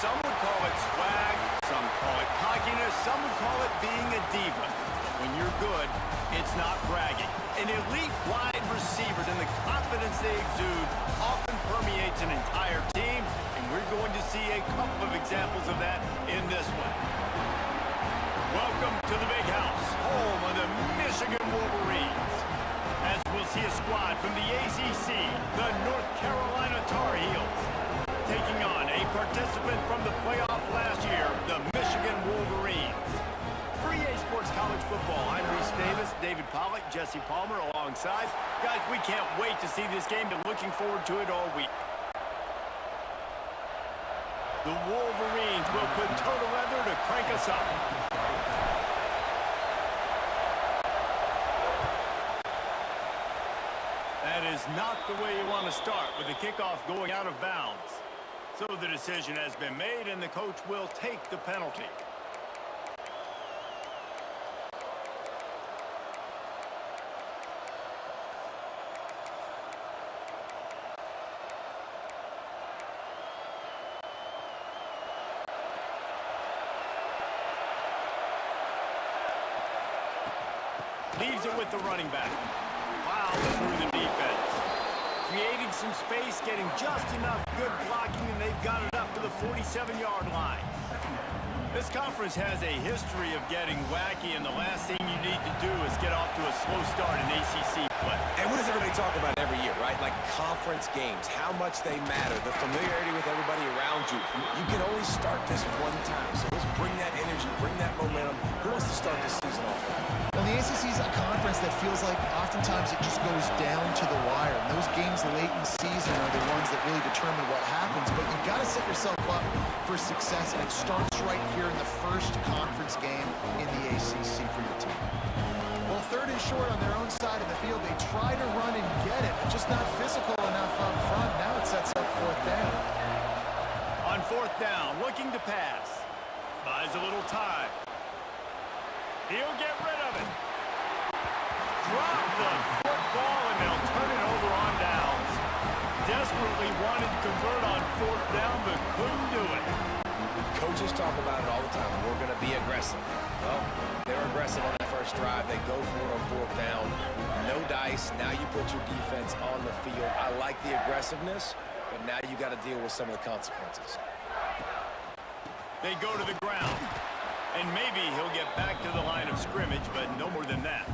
Some would call it swag, some call it cockiness, some would call it being a diva. When you're good, it's not bragging. An elite wide receivers and the confidence they exude often permeates an entire team, and we're going to see a couple of examples of that in this one. Welcome to the Big House, home of the Michigan Wolverines. As we'll see a squad from the ACC, the North Carolina Tar Heels, taking on a participant from the playoff last year, the Michigan Wolverines. For EA Sports College Football, I'm Reese Davis, David Pollack, Jesse Palmer alongside. Guys, we can't wait to see this game. Been looking forward to it all week. The Wolverines will put total leather to crank us up. That is not the way you want to start with the kickoff going out of bounds. So the decision has been made, and the coach will take the penalty. Leaves it with the running back. Plows through the defense. Creating some space, getting just enough good blocking, and they've got it up to the 47-yard line. This conference has a history of getting wacky, and the last thing you need to do is get off to a slow start in ACC play. And what does everybody talk about every year, right? Like conference games, how much they matter, the familiarity with everybody around you. You can only start this one time, so let's bring that energy, bring that momentum. Who wants to start this season off right? Well, the ACC is a conference that feels like oftentimes it just goes down to the wire. And those games late in the season are the ones that really determine what happens. But you've got to set yourself up for success, and it starts right here in the first conference game in the ACC for your team. Well, third and short on their own side of the field. They try to run and get it, but just not physical enough up front. Now it sets up fourth down. On fourth down, looking to pass. Buys a little time. He'll get rid of it. Drop the football, and they'll turn it over on downs. Desperately wanted to convert on fourth down, but couldn't do it. Coaches talk about it all the time. We're going to be aggressive. Well, they're aggressive on that first drive. They go for it on fourth down. No dice. Now you put your defense on the field. I like the aggressiveness, but now you got to deal with some of the consequences. They go to the ground. And maybe he'll get back to the line of scrimmage, but no more than that.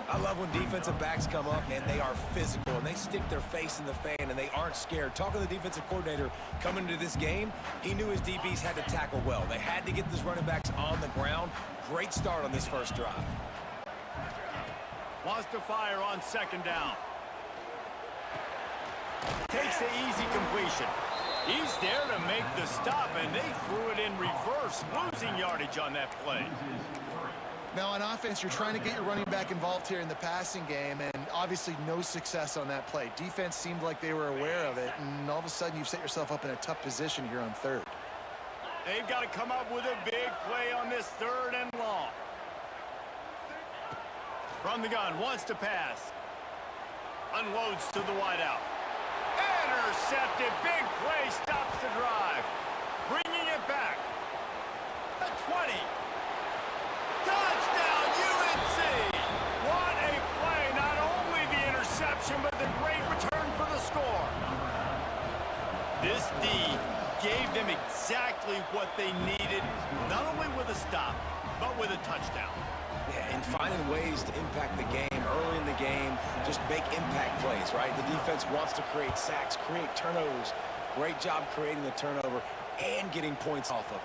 I love when defensive backs come up and they are physical and they stick their face in the fan and they aren't scared. Talking to the defensive coordinator coming into this game, he knew his DBs had to tackle well. They had to get these running backs on the ground. Great start on this first drive. Wants to fire on second down. Takes the easy completion. He's there to make the stop, and they threw it in reverse, losing yardage on that play. Now, on offense, you're trying to get your running back involved here in the passing game, and obviously no success on that play. Defense seemed like they were aware of it, and all of a sudden you've set yourself up in a tough position here on third. They've got to come up with a big play on this third and long. From the gun, wants to pass. Unloads to the wideout. Intercepted. Big play. Stops the drive. Bringing it back. The 20. Touchdown, UNC. What a play. Not only the interception, but the great return for the score. This D gave them exactly what they needed, not only with a stop, but with a touchdown. Yeah, and finding ways to impact the game early in the game, just make impact plays, right? The defense wants to create sacks, create turnovers. Great job creating the turnover and getting points off of it.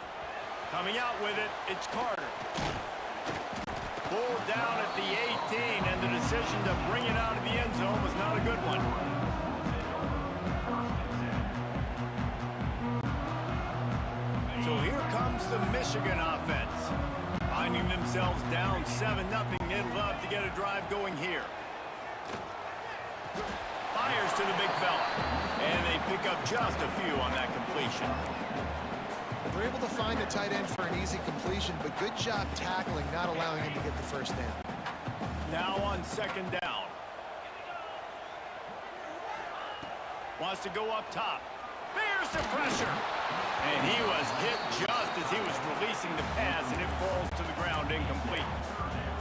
Coming out with it, it's Carter. Pulled down at the 18, and the decision to bring it out of the end zone was not a good one. So here comes the Michigan offense. Finding themselves down 7-0, they'd love to get a drive going here. Fires to the big fella, and they pick up just a few on that completion. They're able to find the tight end for an easy completion, but good job tackling, not allowing him to get the first down. Now on second down. Wants to go up top. Bears the pressure. And he was hit just as he was releasing the pass, and it falls to the ground incomplete.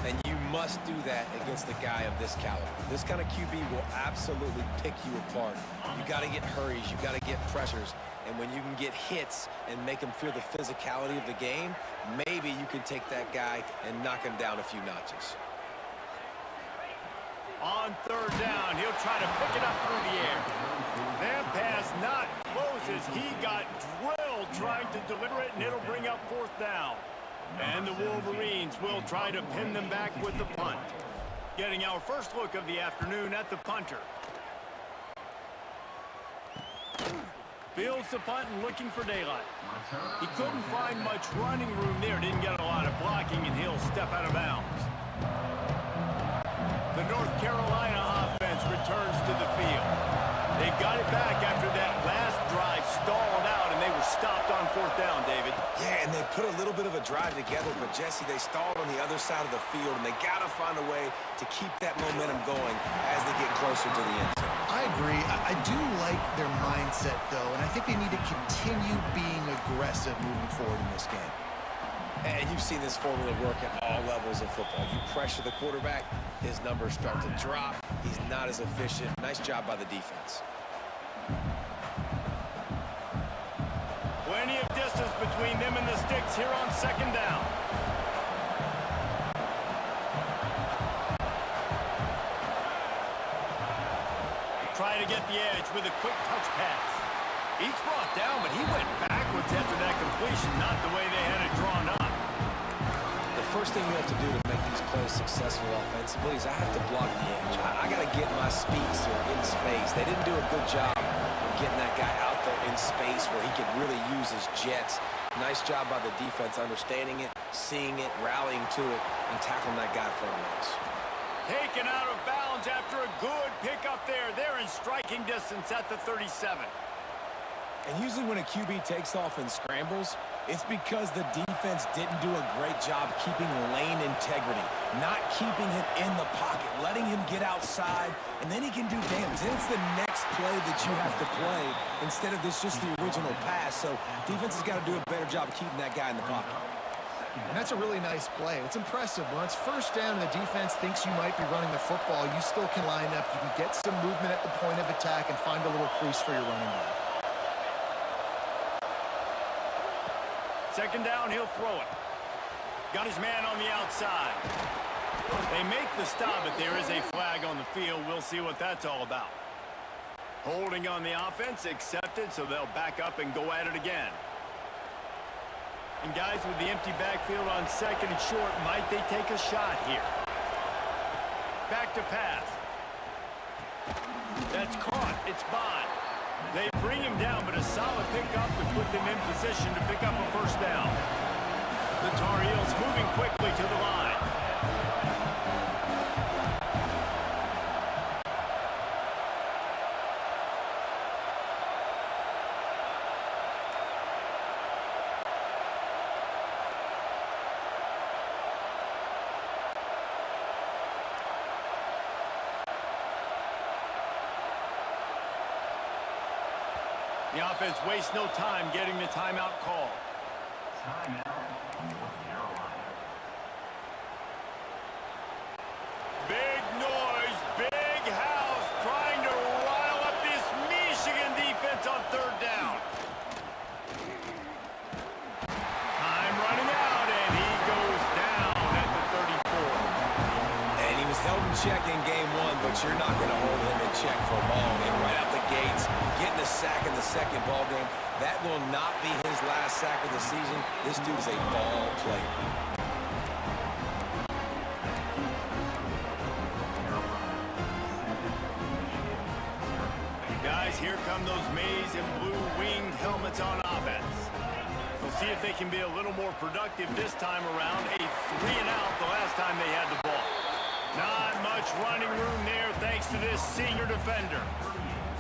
And you must do that against a guy of this caliber. This kind of QB will absolutely pick you apart. You got to get hurries. You got to get pressures. And when you can get hits and make him feel the physicality of the game, maybe you can take that guy and knock him down a few notches. On third down, he'll try to pick it up through the air. That pass not close as he got drilled trying to deliver it, and it'll bring up fourth down. And the Wolverines will try to pin them back with the punt. Getting our first look of the afternoon at the punter. Fields the punt and looking for daylight. He couldn't find much running room there. Didn't get a lot of blocking, and he'll step out of bounds. The North Carolina offense returns to the field. They've got it back after that last drive stalled out, and they were stopped on fourth down, David. Yeah, and they put a little bit of a drive together, but Jesse, they stalled on the other side of the field, and they got to find a way to keep that momentum going as they get closer to the end zone. I agree. I do like their mindset, though, and I think they need to continue being aggressive moving forward in this game. And you've seen this formula work at all levels of football. You pressure the quarterback, his numbers start to drop. He's not as efficient. Nice job by the defense. Plenty of distance between them and the sticks here on second down. Try to get the edge with a quick touch pass. He's brought down, but he went backwards after that completion, not the way they had it drawn up. The first thing you have to do to make these plays successful offensively is I have to block the edge. I got to get my speedster in space. They didn't do a good job of getting that guy out there in space where he could really use his jets. Nice job by the defense understanding it, seeing it, rallying to it, and tackling that guy for a loss. Taken out of bounds after a good pickup there. They're in striking distance at the 37. And usually when a QB takes off and scrambles, it's because the defense didn't do a great job keeping lane integrity, not keeping him in the pocket, letting him get outside, and then he can do damage. Then it's the next play that you have to play instead of this just the original pass. So defense has got to do a better job of keeping that guy in the pocket. And that's a really nice play. It's impressive. When it's first down and the defense thinks you might be running the football, you still can line up. You can get some movement at the point of attack and find a little crease for your running back. Second down, he'll throw it. Got his man on the outside. They make the stop, but there is a flag on the field. We'll see what that's all about. Holding on the offense, accepted, so they'll back up and go at it again. And guys, with the empty backfield on second and short, might they take a shot here? Back to pass. That's caught. It's Bond. They bring him down, but a solid pickup to put them in position to pick up a first down. The Tar Heels moving quickly to the line. The offense wastes no time getting the timeout call. Big noise, big house, trying to rile up this Michigan defense on third down. Time running out, and he goes down at the 34. And he was held in check in game one, but you're not going to hold him in check for long. And right out the gates, getting a sack in the second ball game. That will not be his last sack of the season. This dude is a ball player. Guys, here come those maize and blue winged helmets on offense. We'll see if they can be a little more productive this time around. A 3-and-out the last time they had the ball. Not much running room there thanks to this senior defender.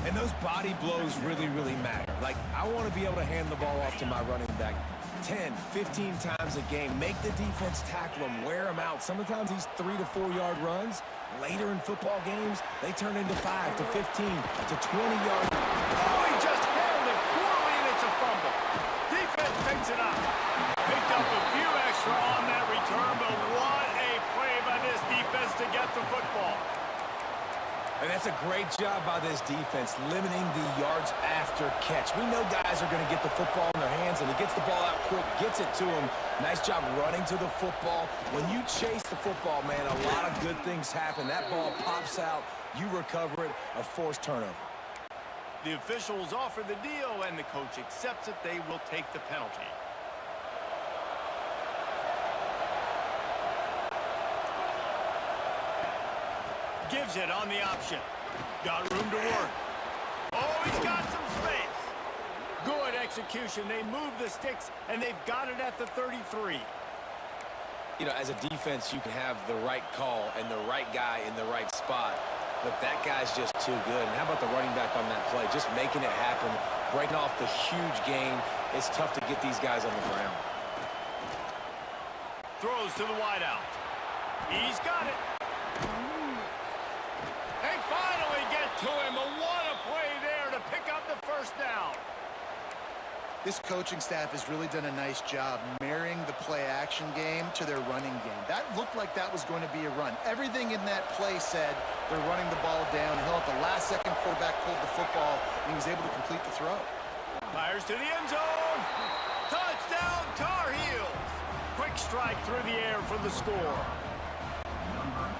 And those body blows really, really matter. Like, I want to be able to hand the ball off to my running back 10, 15 times a game. Make the defense tackle him, wear him out. Sometimes these 3 to 4 yard runs, later in football games, they turn into 5 to 15 to 20 yards. Oh, he just held it. job by this defense limiting the yards after catch. We know guys are going to get the football in their hands, and he gets the ball out quick, gets it to him. Nice job running to the football. When you chase the football, man, a lot of good things happen. That ball pops out, you recover it, a forced turnover. The officials offer the deal, and the coach accepts it. They will take the penalty. Gives it on the option. Got room to work. Oh, he's got some space. Good execution. They move the sticks, and they've got it at the 33. You know, as a defense, you can have the right call and the right guy in the right spot, but that guy's just too good. And how about the running back on that play? Just making it happen, breaking off the huge gain. It's tough to get these guys on the ground. Throws to the wideout. He's got it. They finally get to him. But what a play there to pick up the first down. This coaching staff has really done a nice job marrying the play-action game to their running game. That looked like that was going to be a run. Everything in that play said they're running the ball downhill. At the last second, quarterback pulled the football, and he was able to complete the throw. Fires to the end zone. Touchdown, Tar Heels. Quick strike through the air for the score.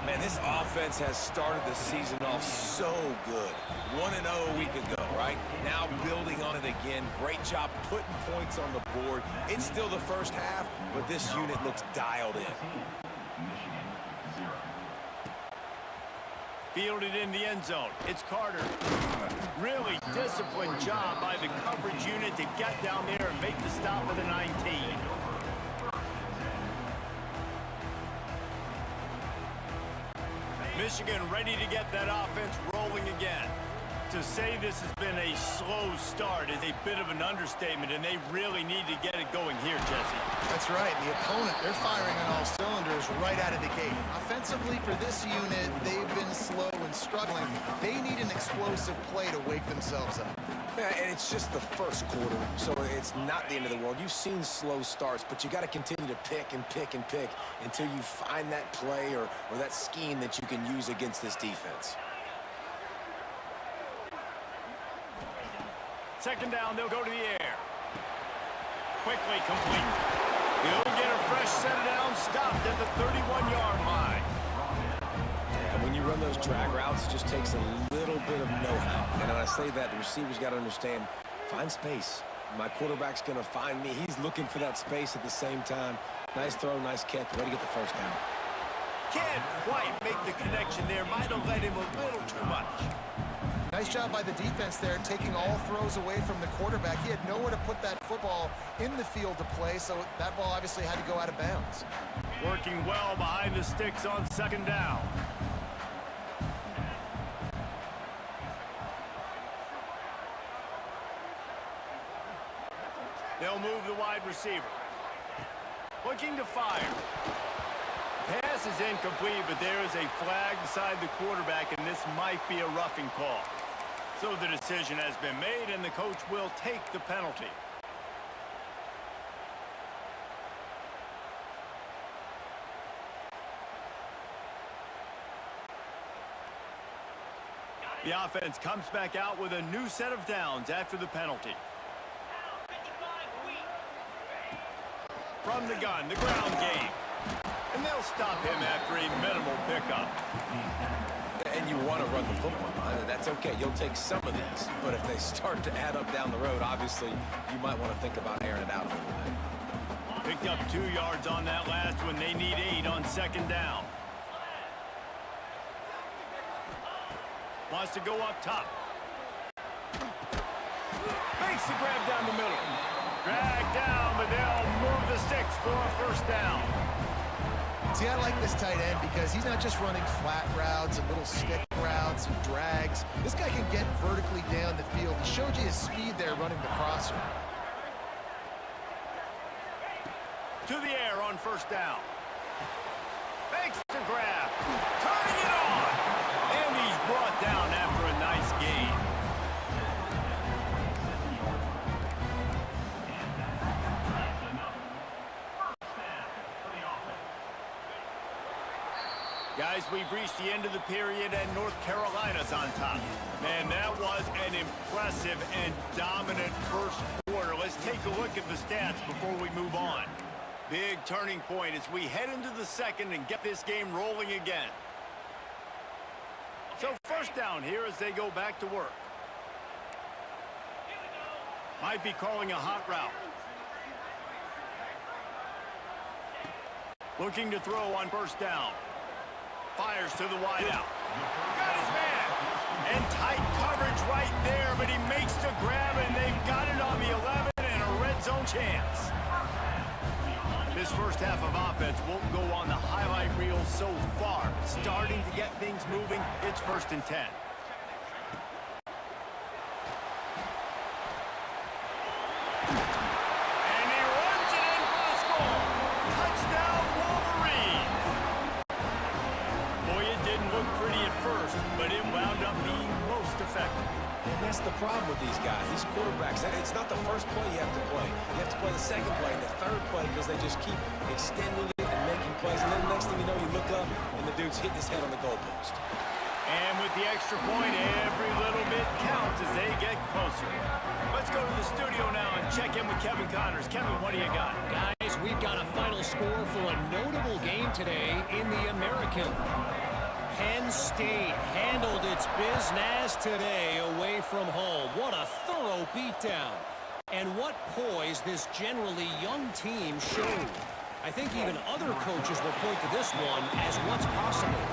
Man, this offense has started the season off so good. 1-0 a week ago, right? Now building on it again. Great job putting points on the board. It's still the first half, but this unit looks dialed in. Fielded in the end zone. It's Carter. Really disciplined job by the coverage unit to get down there and make the stop of the 19. Michigan ready to get that offense rolling again. To say this has been a slow start is a bit of an understatement, and they really need to get it going here, Jesse. That's right. The opponent, they're firing on all cylinders right out of the gate. Offensively, for this unit, they've been slow and struggling. They need an explosive play to wake themselves up. Yeah, and it's just the first quarter, so it's not the end of the world. You've seen slow starts, but you got to continue to pick and pick and pick until you find that play or that scheme that you can use against this defense. Second down, they'll go to the air. Quickly complete. He'll get a fresh set down, stopped at the 31-yard line. And when you run those drag routes, it just takes a little bit of know-how. And when I say that, the receivers got to understand, find space. My quarterback's going to find me. He's looking for that space at the same time. Nice throw, nice catch, way to get the first down. Can't quite make the connection there. Might have let him a little too much. Nice job by the defense there, taking all throws away from the quarterback. He had nowhere to put that football in the field to play, so that ball obviously had to go out of bounds. Working well behind the sticks on second down. They'll move the wide receiver. Looking to fire. Pass is incomplete, but there is a flag beside the quarterback, and this might be a roughing call. So the decision has been made, and the coach will take the penalty. The offense comes back out with a new set of downs after the penalty. From the gun, the ground game. And they'll stop him after a minimal pickup. And you want to run the football. That's okay. You'll take some of these. But if they start to add up down the road, obviously, you might want to think about airing it out a little bit. Picked up 2 yards on that last one. They need 8 on second down. Wants to go up top. Makes the grab down the middle. Drag down, but they'll move the sticks for a first down. See, I like this tight end because he's not just running flat routes and little stick routes and drags. This guy can get vertically down the field. He showed you his speed there running the crosser. To the air on first down. Makes the grab. Turning it on. And he's brought down after a nice gain. Guys, we've reached the end of the period, and North Carolina's on top. Man, that was an impressive and dominant first quarter. Let's take a look at the stats before we move on. Big turning point as we head into the second and get this game rolling again. So first down here as they go back to work. Might be calling a hot route. Looking to throw on first down. Fires to the wideout. Got his man. And tight coverage right there, but he makes the grab, and they've got it on the 11 and a red zone chance. This first half of offense won't go on the highlight reel so far. Starting to get things moving. It's 1st and 10. But it wound up being most effective. And that's the problem with these guys, these quarterbacks. It's not the first play you have to play. You have to play the second play and the third play because they just keep extending it and making plays. And then the next thing you know, you look up and the dude's hitting his head on the goalpost. And with the extra point, every little bit counts as they get closer. Let's go to the studio now and check in with Kevin Connors. Kevin, what do you got? Guys, we've got a final score for a notable game today in the American. Penn State handled its business today away from home. What a thorough beatdown. And what poise this generally young team showed. I think even other coaches will point to this one as what's possible.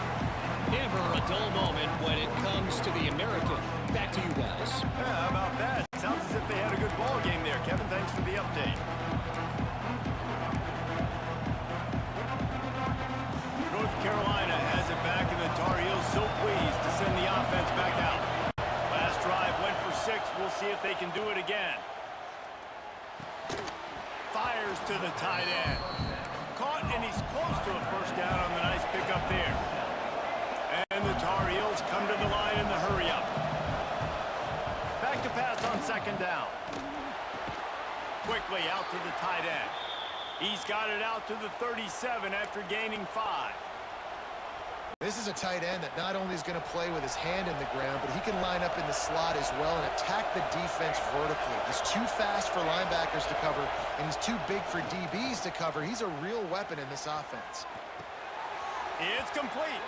Never a dull moment when it comes to the American. Back to you guys. Yeah, how about that? Sounds as if they had a good ball game there. Kevin, thanks for the update. North Carolina has it back, and the Tar Heels so pleased to send the offense back out. Last drive went for 6. We'll see if they can do it again. Fires to the tight end. Caught, and he's close to a first down on the nice pickup there. And the Tar Heels come to the line in the hurry-up. Back to pass on 2nd down. Quickly out to the tight end. He's got it out to the 37 after gaining 5. This is a tight end that not only is going to play with his hand in the ground, but he can line up in the slot as well and attack the defense vertically. He's too fast for linebackers to cover, and he's too big for DBs to cover. He's a real weapon in this offense. It's complete.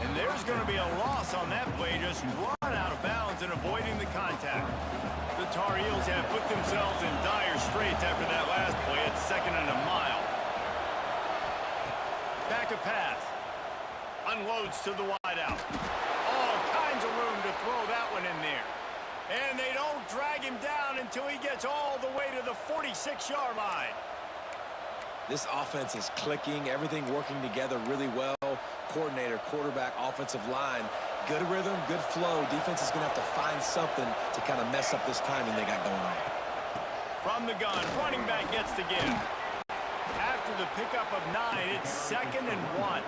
And there's going to be a loss on that play, just run out of bounds and avoiding the contact. The Tar Heels have put themselves in dire straits after that last play. It's 2nd and a mile. Back a pass. Unloads to the wideout. All kinds of room to throw that one in there. And they don't drag him down until he gets all the way to the 46-yard line. This offense is clicking, everything working together really well. Coordinator, quarterback, offensive line. Good rhythm, good flow. Defense is going to have to find something to kind of mess up this timing they got going on. From the gun, running back gets the give. After the pickup of 9, it's 2nd and 1.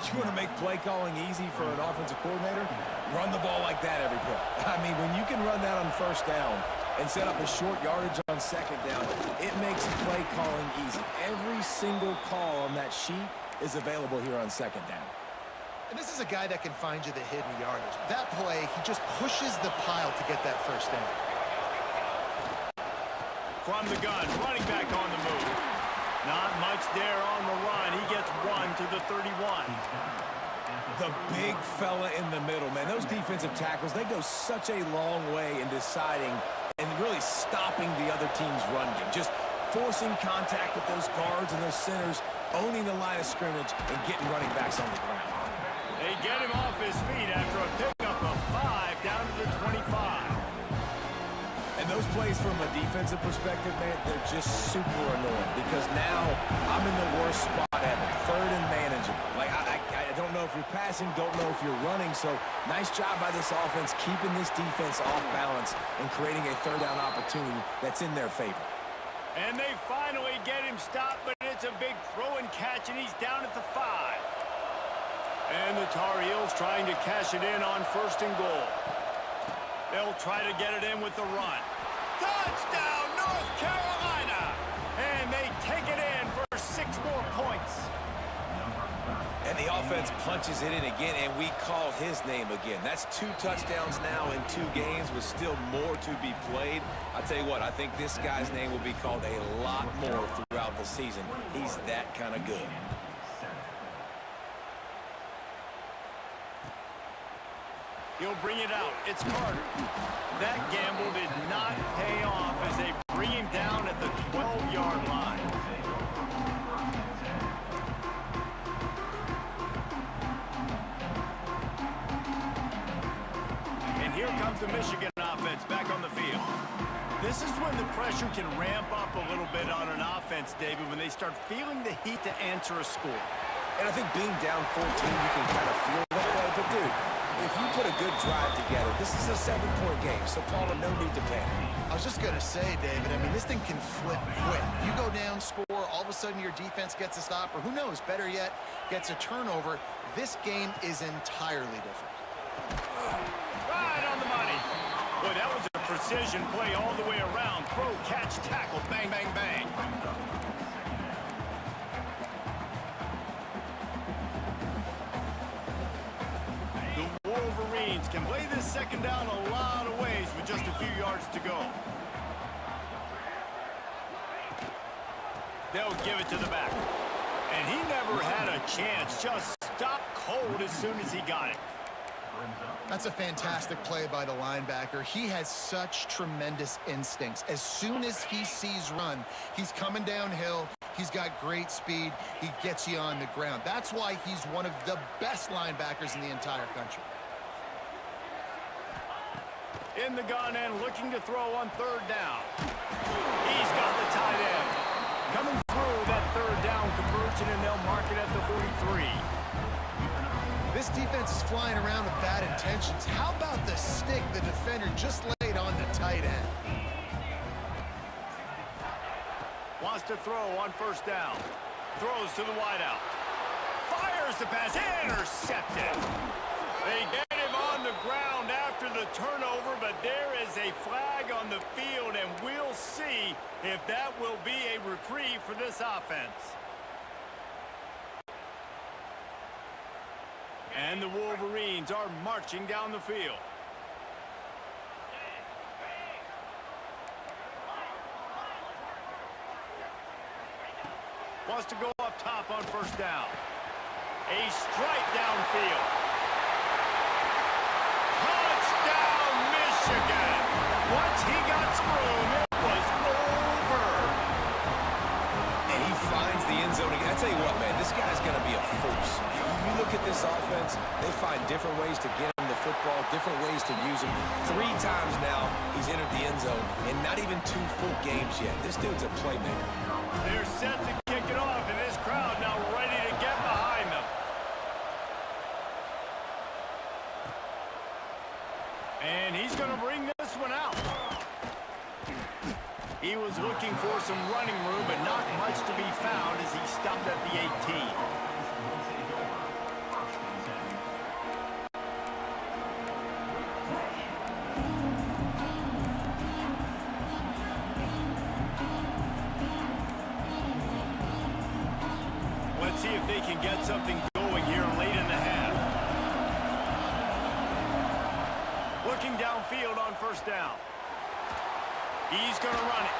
You want to make play calling easy for an offensive coordinator? Run the ball like that every play. I mean, when you can run that on 1st down and set up a short yardage on 2nd down, it makes play calling easy. Every single call on that sheet is available here on 2nd down. And this is a guy that can find you the hidden yardage. That play, he just pushes the pile to get that 1st down. From the gun, running back on the move. Not much there on the run. He gets 1 to the 31. The big fella in the middle, man. Those defensive tackles, they go such a long way in deciding and really stopping the other team's run game. Just forcing contact with those guards and those centers, owning the line of scrimmage, and getting running backs on the ground. They get him off his feet after a pickup of 5 down to the 25. And those plays from a defensive perspective, man, they're just super annoying because now I'm in the worst spot ever. 3rd and manageable. Like, I don't know if you're passing, don't know if you're running. So nice job by this offense keeping this defense off balance and creating a 3rd down opportunity that's in their favor. And they finally get him stopped, but it's a big throw and catch, and he's down at the 5. And the Tar Heels trying to cash it in on 1st and goal. They'll try to get it in with the run. Touchdown, North Carolina! And they take it in for 6 more points. And the offense punches it in again, and we call his name again. That's 2 touchdowns now in 2 games with still more to be played. I tell you what, I think this guy's name will be called a lot more throughout the season. He's that kind of good. He'll bring it out. It's Carter. That gamble did not pay off as they bring him down at the 12-yard line. And here comes the Michigan offense back on the field. This is when the pressure can ramp up a little bit on an offense, David, when they start feeling the heat to answer a score. And I think being down 14, you can kind of feel that way. But, dude, if you put a good drive together, this is a 7-point game, so Paula, no need to panic. I was just going to say, David, I mean, this thing can flip quick. You go down, score, all of a sudden your defense gets a stop, or who knows, better yet, gets a turnover. This game is entirely different. Right on the money. Boy, that was a precision play all the way around. Throw, catch, tackle, bang, bang, bang. The Wolverines can play this second down a lot of ways with just a few yards to go. They'll give it to the back. And he never had a chance. Just stopped cold as soon as he got it. That's a fantastic play by the linebacker. He has such tremendous instincts. As soon as he sees run, he's coming downhill. He's got great speed. He gets you on the ground. That's why he's one of the best linebackers in the entire country. In the gun and looking to throw on 3rd down. He's got the tight end. Coming through that 3rd down conversion, and they'll mark it at the 43. This defense is flying around with bad intentions. How about the stick the defender just laid on the tight end? Wants to throw on 1st down. Throws to the wideout. Fires the pass. Intercepted. They get him on the ground after the turnover, but there is a flag on the field, and we'll see if that will be a reprieve for this offense. And the Wolverines are marching down the field. Wants to go up top on 1st down. A strike downfield. Touchdown, Michigan! Once he got screwed, it was over. And he finds the end zone again. I tell you what, man, this guy's going to be a force. You look at this offense, they find different ways to get him the football, different ways to use him. 3 times now he's entered the end zone, and not even 2 full games yet. This dude's a playmaker. They're set to kick it off, and this crowd now ready to get behind them. And he's going to bring this one out. He was looking for some running room, but not much to be found as he stopped at the 18. Let's see if they can get something going here late in the half. Looking downfield on 1st down. He's going to run it.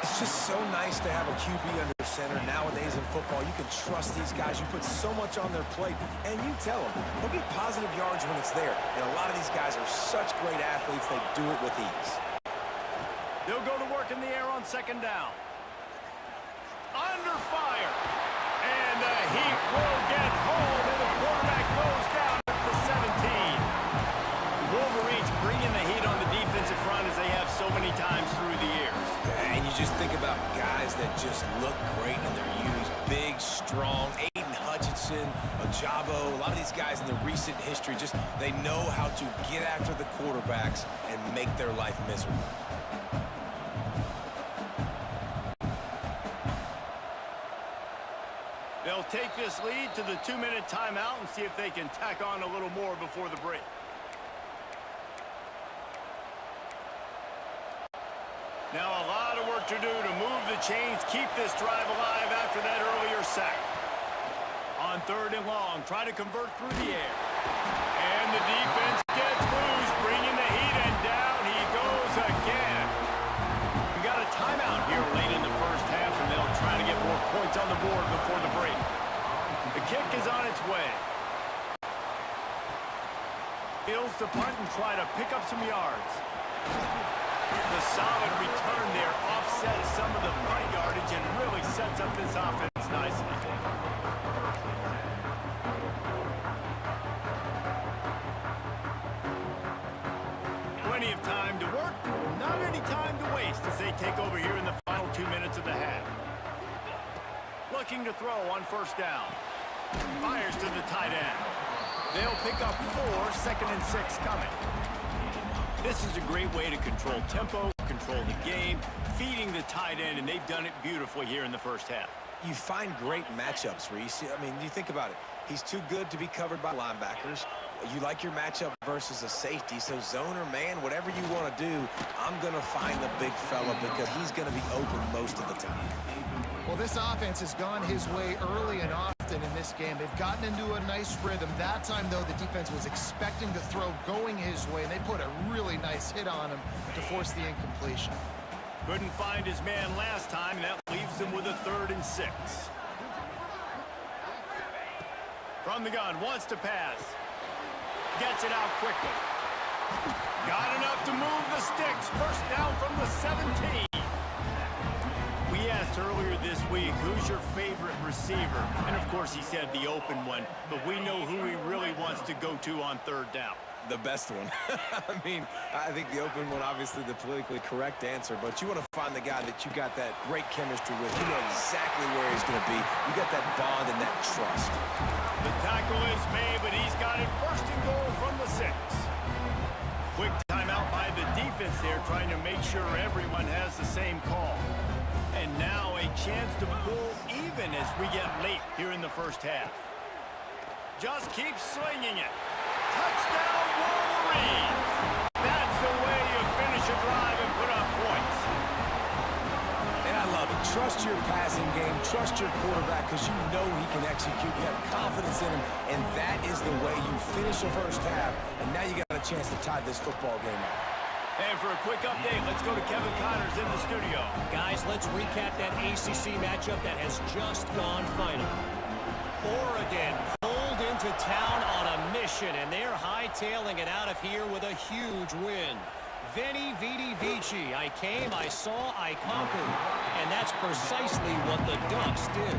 It's just so nice to have a QB under center nowadays in football. You can trust these guys. You put so much on their plate, and you tell them they'll get positive yards when it's there. And a lot of these guys are such great athletes, they do it with ease. They'll go to work in the air on 2nd down. Under fire. And the heat will get home, and the quarterback goes down at the 17. Wolverines bringing the heat on the defensive front as they have so many times through the years. And you just think about guys that just look great in their youth. Big, strong, Aiden Hutchinson, Ajabo, a lot of these guys in the recent history, just they know how to get after the quarterbacks and make their life miserable. They'll take this lead to the 2-minute timeout and see if they can tack on a little more before the break. Now a lot of work to do to move the chains, keep this drive alive after that earlier sack. On 3rd and long, try to convert through the air. And the defense gets loose, bringing the heat, and down he goes again. We got a timeout here late in the first half, and they'll try to get more points on the board before the break. The kick is on its way. Fields the punt and try to pick up some yards. The solid return there offsets some of the punt yardage and really sets up this offense nicely. Plenty of time to work, not any time to waste as they take over here in the final 2 minutes of the half. Looking to throw on 1st down. Fires to the tight end. They'll pick up 4, 2nd and 6 coming. This is a great way to control tempo, control the game, feeding the tight end, and they've done it beautifully here in the first half. You find great matchups, Reese. I mean, you think about it. He's too good to be covered by linebackers. You like your matchup versus a safety, so zone or man, whatever you want to do, I'm going to find the big fella because he's going to be open most of the time. Well, this offense has gone his way early and often in this game. They've gotten into a nice rhythm. That time, though, the defense was expecting to throw going his way, and they put a really nice hit on him to force the incompletion. Couldn't find his man last time, and that leaves him with a 3rd and 6. From the gun, wants to pass. Gets it out quickly. Got enough to move the sticks. 1st down from the 17. We asked earlier this week, who's your favorite receiver? And, of course, he said the open one, but we know who he really wants to go to on 3rd down. The best one. I mean, I think the open one, obviously the politically correct answer, but you want to find the guy that you got that great chemistry with. You know exactly where he's going to be. You got that bond and that trust. The tackle is made, but he's got it 1st and goal from the 6. Quick timeout by the defense there, trying to make sure everyone has the same call. And now a chance to pull even as we get late here in the first half. Just keep slinging it. Touchdown, Wolverines! That's the way you finish a drive and put up points. And I love it. Trust your passing game. Trust your quarterback because you know he can execute. You have confidence in him, and that is the way you finish the first half. And now you got a chance to tie this football game up. And for a quick update, let's go to Kevin Connors in the studio. Guys, let's recap that ACC matchup that has just gone final. Oregon pulled into town on a mission, and they're hightailing it out of here with a huge win. Veni, Vidi, Vici. I came, I saw, I conquered. And that's precisely what the Ducks did.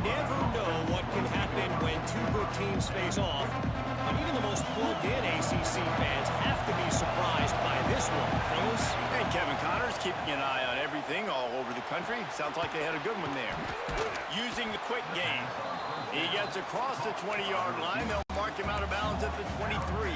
Never know what can happen when 2 good teams face off. But even the most plugged-in ACC fans have to be surprised by this one, fellas. Hey, Kevin Connors keeping an eye on everything all over the country. Sounds like they had a good one there. Using the quick game. He gets across the 20-yard line. They'll mark him out of bounds at the 23.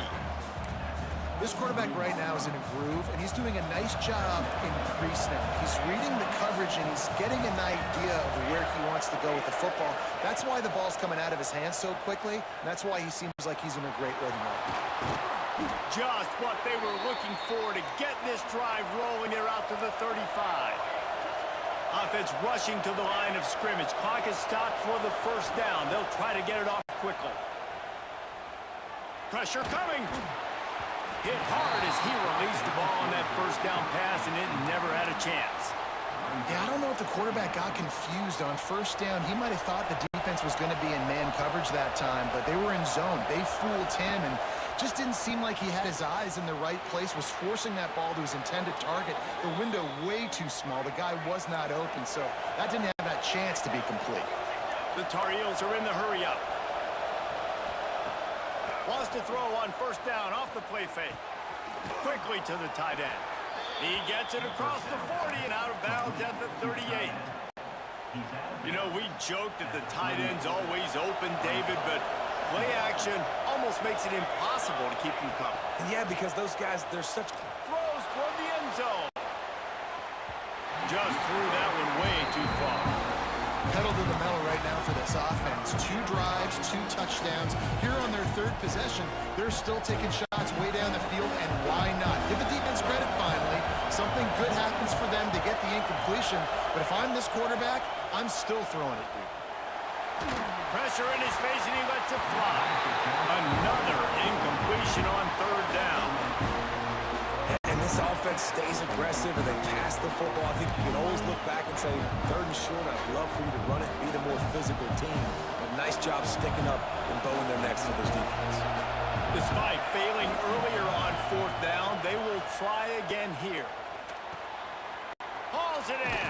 This quarterback right now is in a groove, and he's doing a nice job in pre-snap. He's reading the coverage, and he's getting an idea of where he wants to go with the football. That's why the ball's coming out of his hands so quickly, and that's why he seems like he's in a great rhythm right now. Just what they were looking for to get this drive rolling. They're out to the 35. Offense rushing to the line of scrimmage. Clock is stopped for the 1st down. They'll try to get it off quickly. Pressure coming. Hit hard as he released the ball on that 1st down pass, and it never had a chance. Yeah, I don't know if the quarterback got confused on 1st down. He might have thought the defense was going to be in man coverage that time, but they were in zone. They fooled him, and just didn't seem like he had his eyes in the right place, was forcing that ball to his intended target. The window way too small. The guy was not open, so that didn't have that chance to be complete. The Tar Heels are in the hurry-up. Wants to throw on 1st down off the play fake. Quickly to the tight end. He gets it across the 40 and out of bounds at the 38. You know, we joke that the tight end's always open, David, but play action almost makes it impossible to keep them covered. Yeah, because those guys, they're such... Throws toward the end zone. Just threw that one way too far. Pedal to the metal right now for this offense. 2 drives, 2 touchdowns. Here on their 3rd possession, they're still taking shots way down the field, and why not? Give the defense credit finally. Something good happens for them to get the incompletion, but if I'm this quarterback, I'm still throwing it, dude. Pressure in his face, and he lets it fly. Another incompletion on third down. And this offense stays aggressive and they pass the football. I think you can always look back and say, third and short, I'd love for you to run it, be the more physical team. But nice job sticking up and bowing their necks for this defense. Despite failing earlier on fourth down, they will try again here. Hauls it in.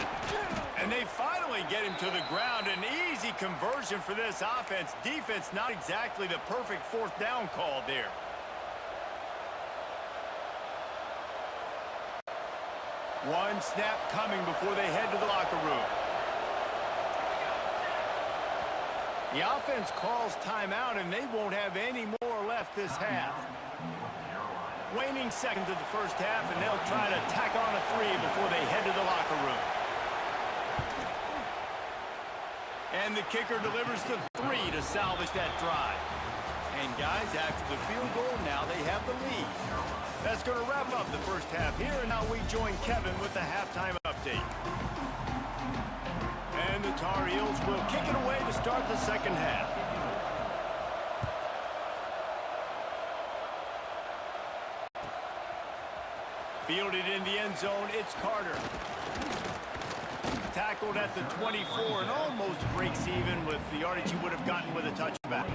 And they finally get him to the ground. An easy conversion for this offense. Defense not exactly the perfect fourth down call there. One snap coming before they head to the locker room. The offense calls timeout, and they won't have any more left this half. Waning seconds of the first half, and they'll try to tack on a 3 before they head to the locker room. And the kicker delivers the 3 to salvage that drive. And guys, after the field goal, now they have the lead. That's going to wrap up the first half here, and now we join Kevin with the halftime update. And the Tar Heels will kick it away to start the second half. Fielded in the end zone, it's Carter. Tackled at the 24 and almost breaks even with the yardage he would have gotten with a touchback.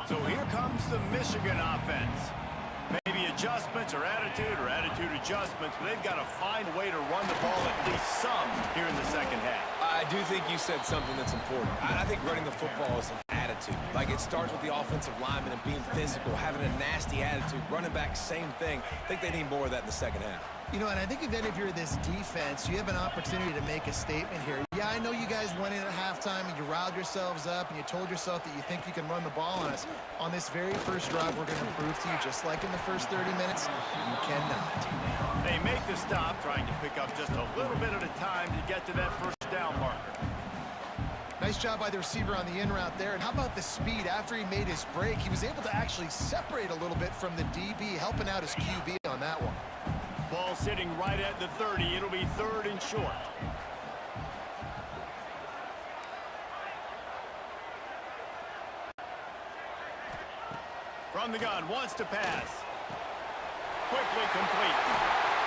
So here comes the Michigan offense. Maybe adjustments or attitude adjustments, but they've got to find a way to run the ball at least some here in the second half. I do think you said something that's important. I think running the football is an attitude. Like, it starts with the offensive lineman and being physical, having a nasty attitude. Running back, same thing. I think they need more of that in the second half. You know, and I think that if you're this defense, you have an opportunity to make a statement here. Yeah, I know you guys went in at halftime and you riled yourselves up and you told yourself that you think you can run the ball on us. On this very first drive, we're going to prove to you, just like in the first 30 minutes, you cannot. They make the stop, trying to pick up just a little bit at a time to get to that first down marker. Nice job by the receiver on the in route there. And how about the speed? After he made his break, he was able to actually separate a little bit from the DB, helping out his QB on that one. Ball sitting right at the 30. It'll be third and short. From the gun, wants to pass. Quickly complete.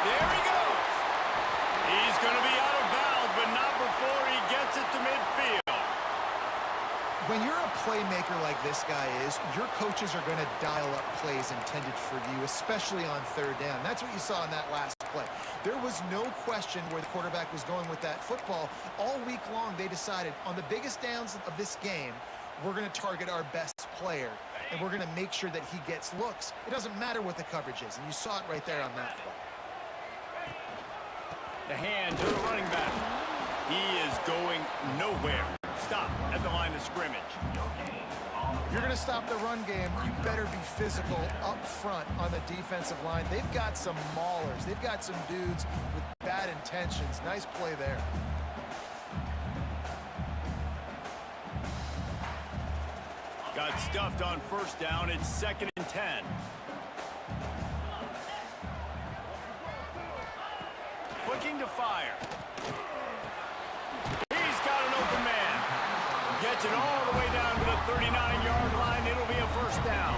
There he goes. He's going to be out of bounds, but not before he gets it to midfield. When you're a playmaker like this guy is, your coaches are going to dial up plays intended for you, especially on third down. That's what you saw in that last play. There was no question where the quarterback was going with that football. All week long, they decided on the biggest downs of this game, we're going to target our best player, and we're going to make sure that he gets looks. It doesn't matter what the coverage is, and you saw it right there on that play. The hand to the running back. He is going nowhere. Stop at the line of scrimmage. If you're going to stop the run game, you better be physical up front on the defensive line. They've got some maulers. They've got some dudes with bad intentions. Nice play there. Got stuffed on first down. It's 2nd and 10. Looking to fire. He's got an open man. Gets it all the way down to the 39-yard line. It'll be a first down.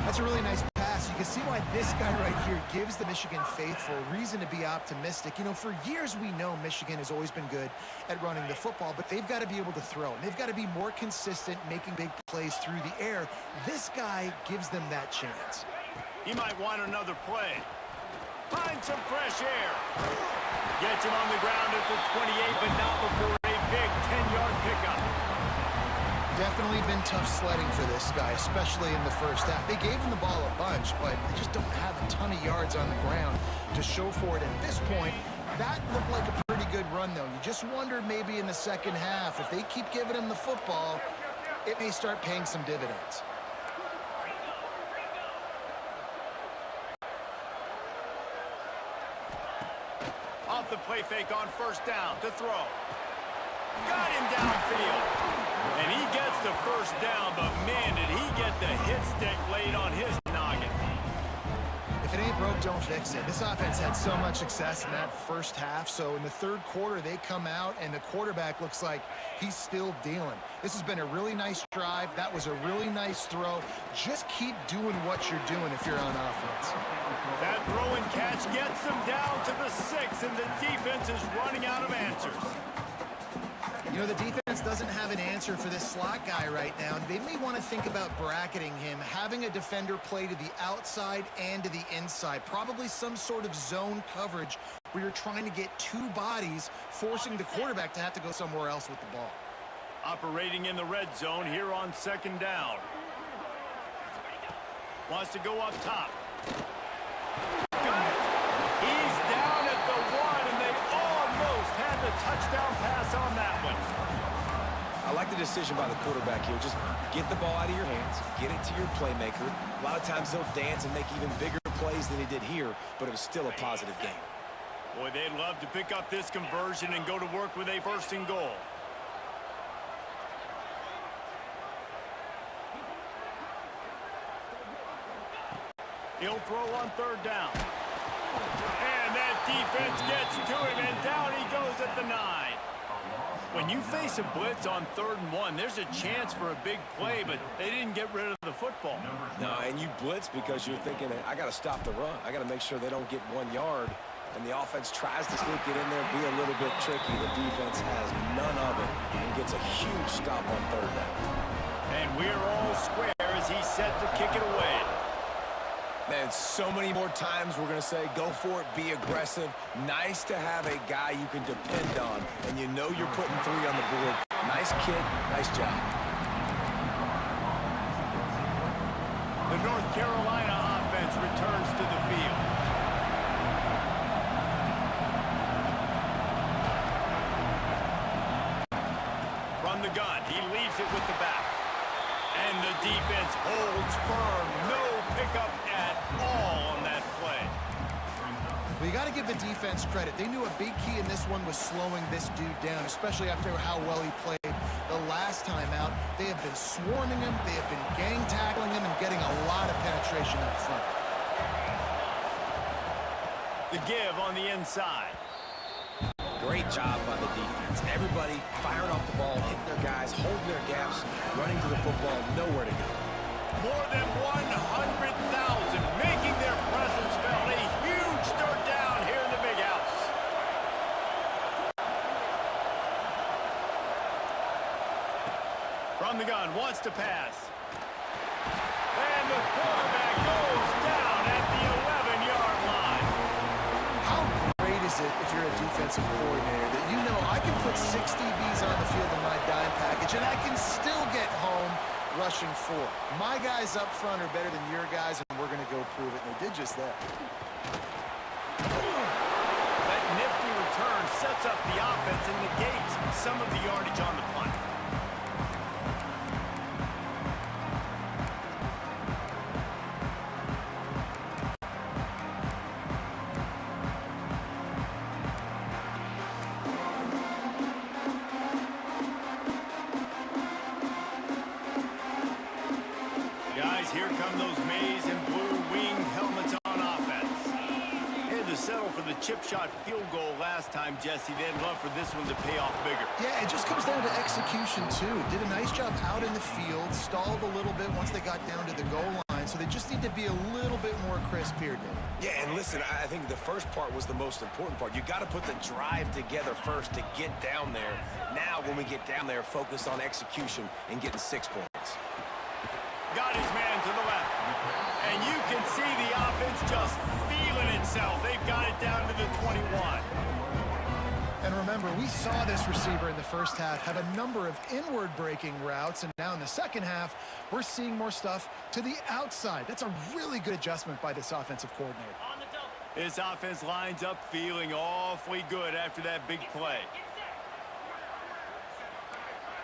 That's a really nice pass. You can see why this guy right here gives the Michigan faithful reason to be optimistic. You know, for years we know Michigan has always been good at running the football, but they've got to be able to throw. And they've got to be more consistent making big plays through the air. This guy gives them that chance. He might want another play. Find some fresh air. Gets him on the ground at the 28, but not before a big 10-yard pickup. Definitely been tough sledding for this guy, especially in the first half. They gave him the ball a bunch, but they just don't have a ton of yards on the ground to show for it at this point. That looked like a pretty good run, though. You just wondered maybe in the second half, if they keep giving him the football, it may start paying some dividends. Off the play fake on first down to throw. Got him downfield. And he gets the first down, but man, did he get the hit stick laid on his noggin. If it ain't broke, don't fix it. This offense had so much success in that first half, so in the third quarter, they come out, and the quarterback looks like he's still dealing. This has been a really nice drive. That was a really nice throw. Just keep doing what you're doing if you're on offense. That throw and catch gets them down to the 6, and the defense is running out of answers. You know, the defense doesn't have an answer for this slot guy right now. They may want to think about bracketing him, having a defender play to the outside and to the inside. Probably some sort of zone coverage where you're trying to get two bodies, forcing the quarterback to have to go somewhere else with the ball. Operating in the red zone here on second down. Wants to go up top. Got it. He's down at the 1, and they almost had the touchdown pass on that one. I like the decision by the quarterback here. Just get the ball out of your hands, get it to your playmaker. A lot of times they'll dance and make even bigger plays than he did here, but it was still a positive game. Boy, they'd love to pick up this conversion and go to work with a 1st and goal. He'll throw on 3rd down. And that defense gets to him, and down he goes at the 9. When you face a blitz on 3rd and 1, there's a chance for a big play, but they didn't get rid of the football. No, and you blitz because you're thinking, I got to stop the run. I got to make sure they don't get 1 yard. And the offense tries to sneak it in there, be a little bit tricky. The defense has none of it and gets a huge stop on 3rd down. And we're all square as he's set to kick it away. Man, so many more times we're going to say, go for it, be aggressive. Nice to have a guy you can depend on, and you know you're putting 3 on the board. Nice kid, nice job. The North Carolina offense returns to the field. From the gun, he leaves it with the back. And the defense holds firm. No pickup at all on that play. Well, you got to give the defense credit. They knew a big key in this one was slowing this dude down, especially after how well he played the last time out. They have been swarming him, they have been gang tackling him, and getting a lot of penetration up front. The give on the inside. Great job by the defense. Everybody firing off the ball, hitting their guys, holding their gaps, running to the football, nowhere to go. More than 100,000 making their presence felt. A huge third down here in the big house. From the gun, wants to pass. And the quarterback goes down at the 11-yard line. How great is it if you're a defensive coordinator that you know I can put 6 DBs on the field in my dime package and I can still get home rushing 4. My guys up front are better than your guys, and we're going to go prove it. And they did just that. That nifty return sets up the offense and negates some of the yardage on the punt. Guys, here come those maize and blue winged helmets on offense. They had to settle for the chip shot field goal last time, Jesse. They'd love for this one to pay off bigger. Yeah, it just comes down to execution, too. Did a nice job out in the field, stalled a little bit once they got down to the goal line, so they just need to be a little bit more crisp here, Dave. Yeah, and listen, I think the first part was the most important part. You got to put the drive together first to get down there. Now, when we get down there, focus on execution and getting 6 points. Got his man to the left. And you can see the offense just feeling itself. They've got it down to the 21. And remember, we saw this receiver in the first half have a number of inward breaking routes, and now in the second half, we're seeing more stuff to the outside. That's a really good adjustment by this offensive coordinator. This offense lines up feeling awfully good after that big play.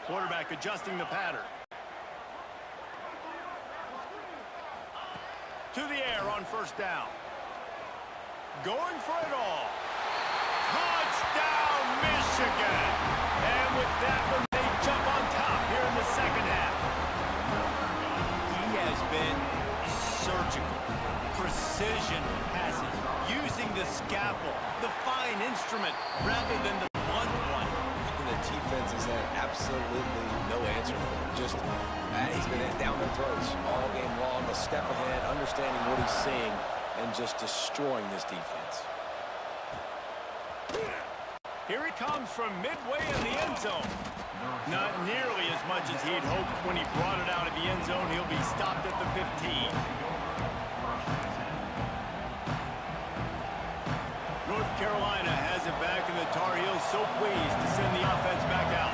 Quarterback adjusting the pattern. To the air on first down. Going for it all. Touchdown, Michigan! And with that one, they jump on top here in the second half. He has been surgical, precision passes, using the scalpel, the fine instrument, rather than the blunt one. And the defense has had absolutely no answer for him. Just, he's been down their throats all game long, a step ahead, understanding what he's seeing, and just destroying this defense. Here he comes from midway in the end zone. Not nearly as much as he'd hoped when he brought it out of the end zone. He'll be stopped at the 15. North Carolina has it back, and the Tar Heels so pleased to send the offense back out.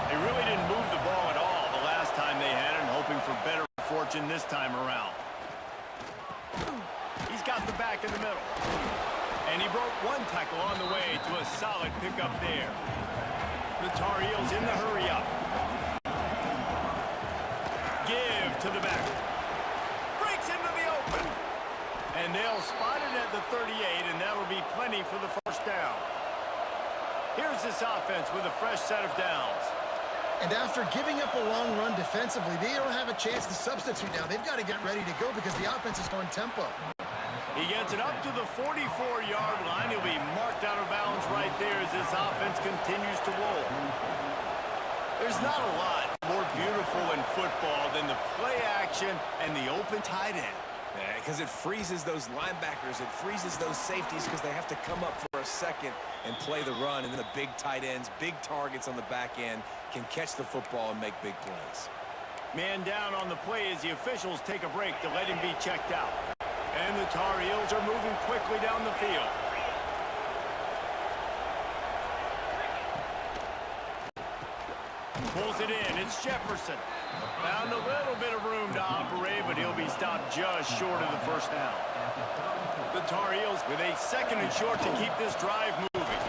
They really didn't move the ball at all the last time they had it, and hoping for better fortune this time around. He's got the back in the middle. And he broke one tackle on the way to a solid pickup there. The Tar Heels in the hurry-up. Give to the back. Breaks into the open. And they'll spot it at the 38, and that'll be plenty for the first down. Here's this offense with a fresh set of downs. And after giving up a long run defensively, they don't have a chance to substitute now. They've got to get ready to go because the offense is going tempo. He gets it up to the 44-yard line. He'll be marked out of bounds right there as this offense continues to roll. There's not a lot more beautiful in football than the play action and the open tight end. Because it freezes those linebackers, it freezes those safeties because they have to come up for a second and play the run, and then the big tight ends, big targets on the back end can catch the football and make big plays. Man down on the play as the officials take a break to let him be checked out. And the Tar Heels are moving quickly down the field. Pulls it in. It's Jefferson. Found a little bit of room to operate, but he'll be stopped just short of the first down. The Tar Heels with a second and short to keep this drive moving.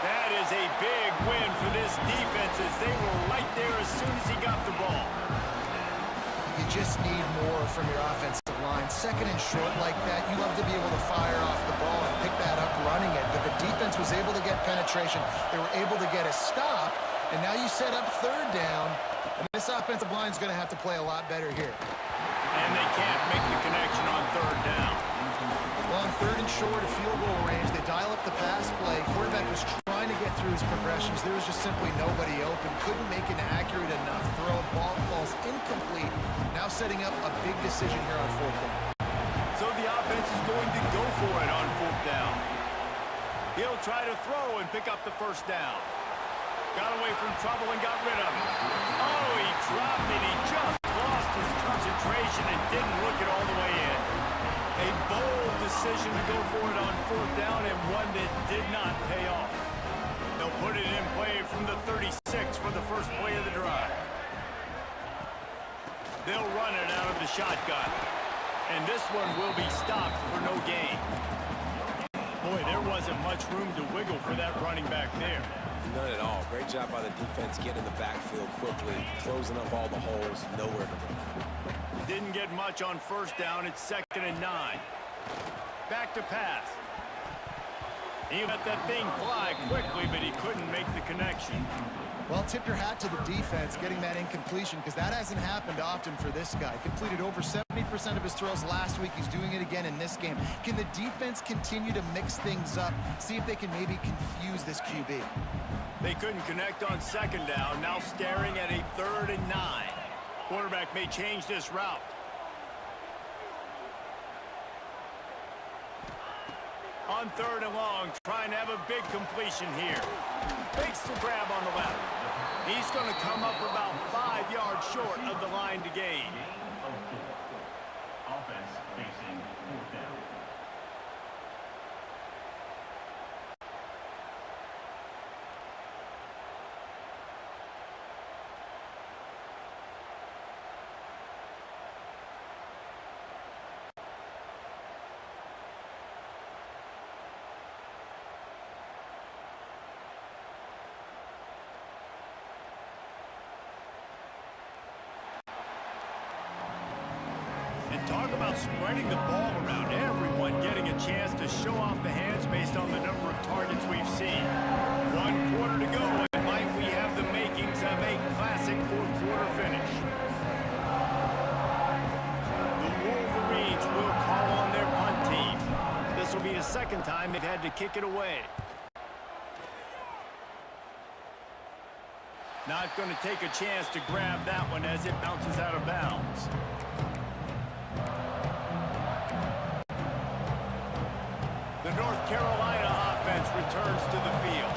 That is a big win for this defense as they were right there as soon as he got the ball. You just need more from your offensive line. Second and short like that, you love to be able to fire off the ball and pick that up running it. But the defense was able to get penetration. They were able to get a stop. And now you set up third down. And this offensive line is going to have to play a lot better here. And they can't make the connection on third down. Well, on third and short, a field goal range, they dial up the pass play. Quarterback was trying to get through his progressions. There was just simply nobody open. Couldn't make an accurate enough throw. Ball falls incomplete. Now setting up a big decision here on fourth down. So the offense is going to go for it on fourth down. He'll try to throw and pick up the first down. Got away from trouble and got rid of it. Oh, he dropped it. He just lost his concentration and didn't look it all the way in. A bold decision to go for it on fourth down, and one that did not pay off. They'll put it in play from the 36 for the first play of the drive. They'll run it out of the shotgun. And this one will be stopped for no gain. Boy, there wasn't much room to wiggle for that running back there. None at all. Great job by the defense getting in the backfield quickly, closing up all the holes, nowhere to run. Didn't get much on first down. It's 2nd and 9. Back to pass. He let that thing fly quickly, but he couldn't make the connection. Well, tip your hat to the defense getting that incompletion because that hasn't happened often for this guy. Completed over 70% of his throws last week. He's doing it again in this game. Can the defense continue to mix things up, see if they can maybe confuse this QB? They couldn't connect on 2nd down. Now staring at a 3rd and 9. Quarterback may change this route. On 3rd and long, trying to have a big completion here. Fakes the grab on the left. He's going to come up about 5 yards short of the line to gain. Offense facing 4th down. And talk about spreading the ball around. Everyone getting a chance to show off the hands based on the number of targets we've seen. 1 quarter to go, and might we have the makings of a classic 4th quarter finish. The Wolverines second time they've had to kick it away. Not going to take a chance to grab that one as it bounces out of bounds. The North Carolina offense returns to the field.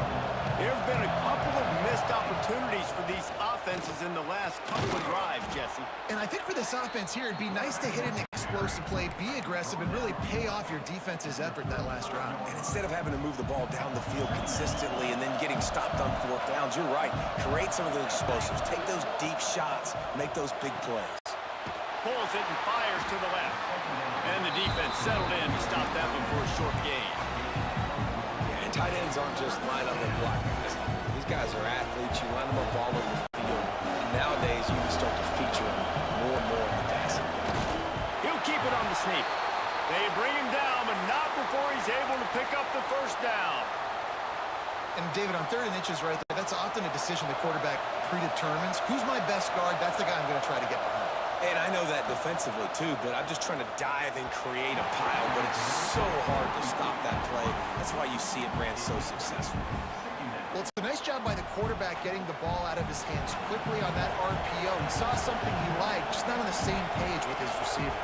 There have been a couple of missed opportunities for these offenses in the last couple of drives, Jesse. And I think for this offense here, it'd be nice to hit an explosive play, be aggressive, and really pay off your defense's effort that last drive. And instead of having to move the ball down the field consistently and then getting stopped on fourth downs, you're right. Create some of those explosives. Take those deep shots. Make those big plays. Pulls it and fires to the left. And the defense settled in to stop that one for a short gain. Yeah, and tight ends aren't just line up and block guys. These guys are athletes. You line them up all over the field. And nowadays, you can start to feature them more and more in the passing game. He'll keep it on the sneak. They bring him down, but not before he's able to pick up the first down. And David, on 3rd and inches right there, that's often a decision the quarterback predetermines. Who's my best guard? That's the guy I'm going to try to get behind. And I know that defensively, too, but I'm just trying to dive and create a pile, but it's so hard to stop that play. That's why you see it ran so successfully. Well, it's a nice job by the quarterback getting the ball out of his hands quickly on that RPO. He saw something he liked, just not on the same page with his receiver.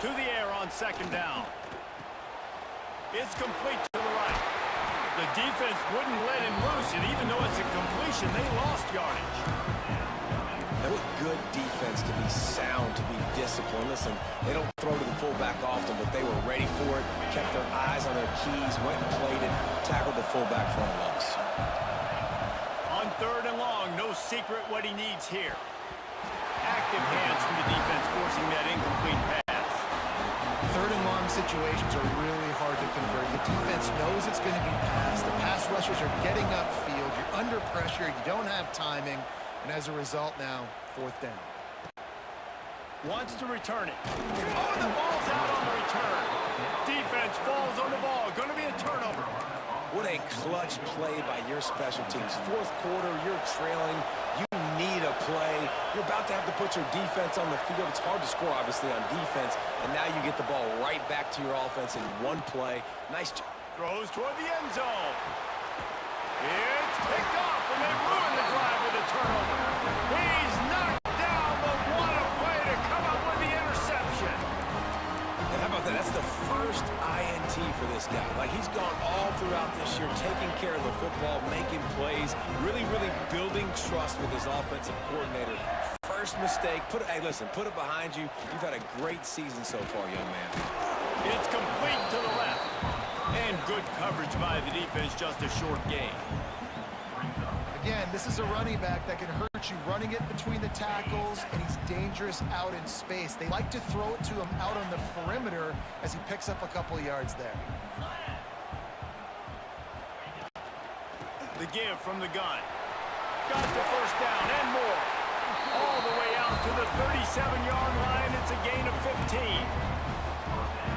To the air on 2nd down. It's complete to the right. The defense wouldn't let him loose, and even though it's a completion, they lost yardage. That was good defense to be sound, to be disciplined. Listen, they don't throw to the fullback often, but they were ready for it, kept their eyes on their keys, went and played it, tackled the fullback for a loss. On 3rd and long, no secret what he needs here. Active hands from the defense forcing that incomplete pass. 3rd and long situations are really hard to convert. The defense knows it's going to be passed. The pass rushers are getting upfield. You're under pressure. You don't have timing. And as a result now, 4th down. Wants to return it. Oh, and the ball's out on the return. Defense falls on the ball. Going to be a turnover. What a clutch play by your special teams. 4th quarter, you're trailing. You need a play. You're about to have to put your defense on the field. It's hard to score, obviously, on defense. And now you get the ball right back to your offense in one play. Nice job. Throws toward the end zone. It's picked off, and they ruin the drive with a turnover. He's knocked down, but what a play to come up with the interception. And how about that? That's the first INT for this guy. Like, he's gone all throughout this year, taking care of the football, making plays, really building trust with his offensive coordinator. First mistake, hey, listen, put it behind you. You've had a great season so far, young man. It's complete to the left. And good coverage by the defense, just a short gain. Again, this is a running back that can hurt you running it between the tackles, and he's dangerous out in space. They like to throw it to him out on the perimeter as he picks up a couple yards there. The give from the gun. Got the first down and more. All the way out to the 37-yard line. It's a gain of 15.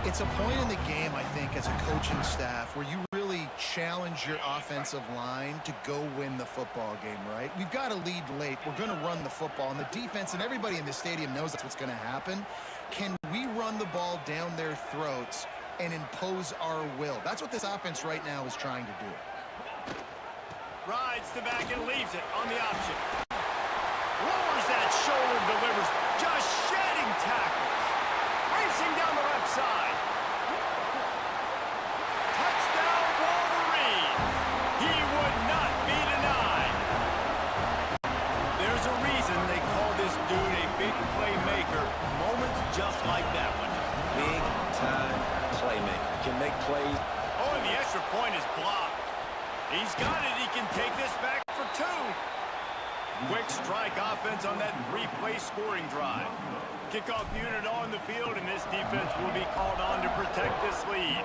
It's a point in the game, I think, as a coaching staff where you really challenge your offensive line to go win the football game, right? We've got to lead late. We're going to run the football. And the defense and everybody in the stadium knows that's what's going to happen. Can we run the ball down their throats and impose our will? That's what this offense right now is trying to do. Rides the back and leaves it on the option. Lowers that shoulder, delivers. Just shedding tackles. Racing down the left side. Touchdown, Wolverine. He would not be denied. There's a reason they call this dude a big playmaker. Moments just like that one. Big-time playmaker. Can make plays. Oh, and the extra point is blocked. He's got it. He can take this back for 2. Quick strike offense on that 3-play scoring drive. Kickoff unit on the field, and this defense will be called on to protect this lead.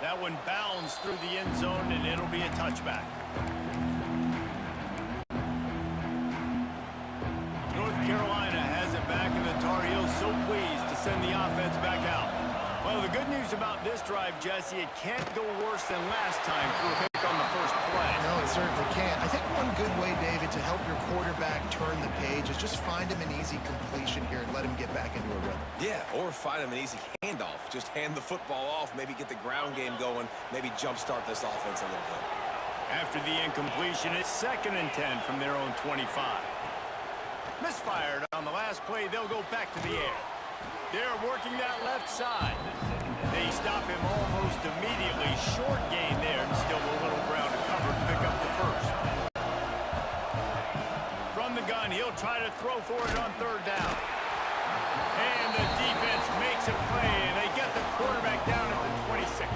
That one bounds through the end zone, and it'll be a touchback. North Carolina has it back, and the Tar Heels so pleased to send the offense back out. Well, the good news about this drive, Jesse, it can't go worse than last time through a on the first play. No, it certainly can't. I think one good way, David, to help your quarterback turn the page is just find him an easy completion here and let him get back into a rhythm. Yeah, or find him an easy handoff. Just hand the football off, maybe get the ground game going, maybe jumpstart this offense a little bit. After the incompletion, it's 2nd and 10 from their own 25. Misfired on the last play. They'll go back to the air. They're working that left side. They stop him almost immediately. Short gain there, and still a little ground to cover to pick up the first. From the gun, he'll try to throw for it on 3rd down. And the defense makes a play, and they get the quarterback down at the 26.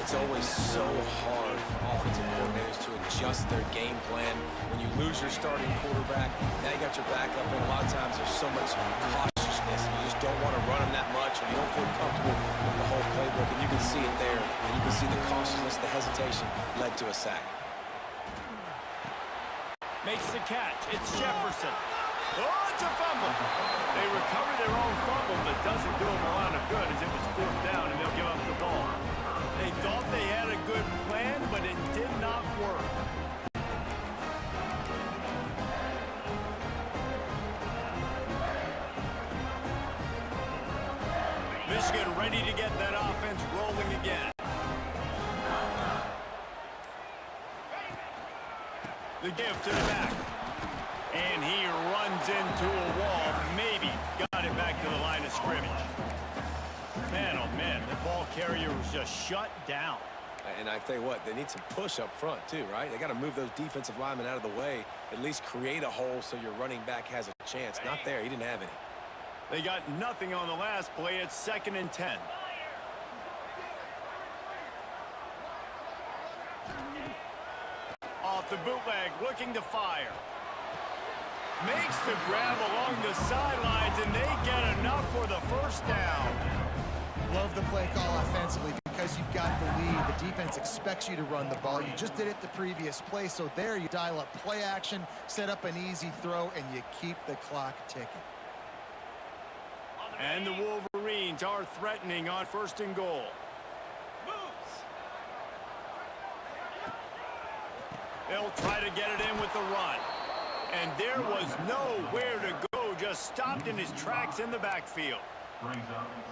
It's always so hard for offensive coordinators to adjust their game plan. When you lose your starting quarterback, now you got your backup, and a lot of times there's so much cautiousness. You just don't want to run them that much, or you don't feel comfortable with the whole playbook, and you can see it there. And you can see the cautiousness, the hesitation led to a sack. Makes the catch. It's Jefferson. Oh, it's a fumble. They recover their own fumble, but doesn't do them a lot of good as it was 4th down, and they'll give up the ball. They thought they had a good plan, but it did not work. Michigan ready to get that offense rolling again. The give to the back. And he runs into a wall. Maybe got it back to the line of scrimmage. Man, oh man, the ball carrier was just shut down. And I tell you what, they need some push up front too, right? They got to move those defensive linemen out of the way, at least create a hole so your running back has a chance. Not there. He didn't have any. They got nothing on the last play. It's 2nd and 10. Off the bootleg, looking to fire. Makes the grab along the sidelines, and they get enough for the 1st down. Love the play call offensively because you've got the lead. The defense expects you to run the ball. You just did it the previous play, so there you dial up play action, set up an easy throw, and you keep the clock ticking. And the Wolverines are threatening on 1st and goal. They'll try to get it in with the run. And there was nowhere to go, just stopped in his tracks in the backfield.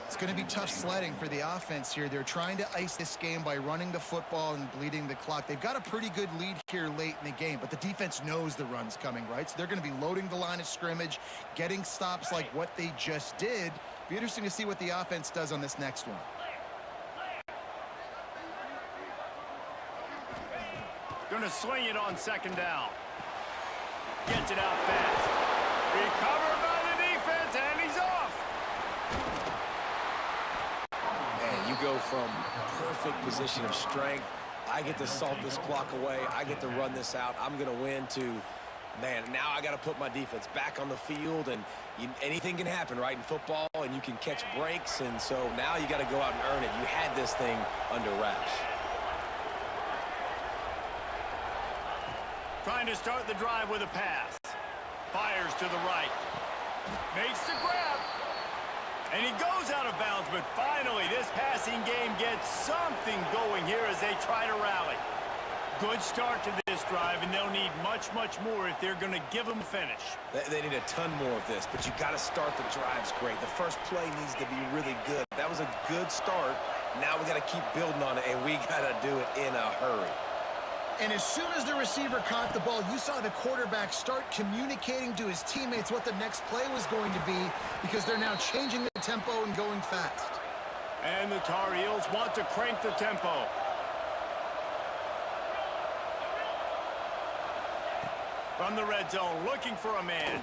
It's going to be tough sledding for the offense here. They're trying to ice this game by running the football and bleeding the clock. They've got a pretty good lead here late in the game, but the defense knows the run's coming, right? So they're going to be loading the line of scrimmage, getting stops like what they just did. Be interesting to see what the offense does on this next one. Going to sling it on 2nd down. Gets it out fast. Recovered by the defense, and he's off. Man, you go from perfect position of strength. I get to salt this clock away. I get to run this out. I'm going to win to, man, now I got to put my defense back on the field, and anything can happen, right, in football, and you can catch breaks, and so now you got to go out and earn it. You had this thing under wraps. Trying to start the drive with a pass. Fires to the right. Makes the grab. And he goes out of bounds, but finally this passing game gets something going here as they try to rally. Good start to this drive, and they'll need much, much more if they're going to give them finish. They need a ton more of this, but you got to start the drives great. The first play needs to be really good. That was a good start. Now we got to keep building on it, and we got to do it in a hurry. And as soon as the receiver caught the ball, you saw the quarterback start communicating to his teammates what the next play was going to be, because they're now changing the tempo and going fast. And the Tar Heels want to crank the tempo. From the red zone, looking for a man.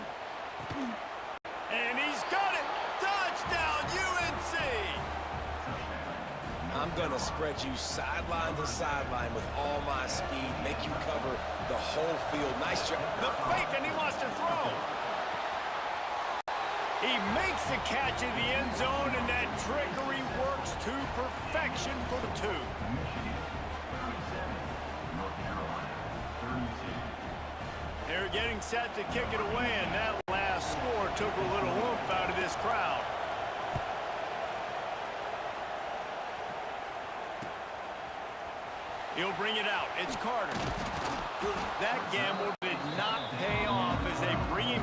And he's got it! Touchdown, UNC! I'm going to spread you sideline to sideline with all my speed, make you cover the whole field. Nice job. The fake, and he wants to throw. He makes the catch in the end zone, and that trickery works to perfection for the 2. They're getting set to kick it away, and that last score took a little oomph out of this crowd. He'll bring it out. It's Carter. That gamble did not pay off as they bring him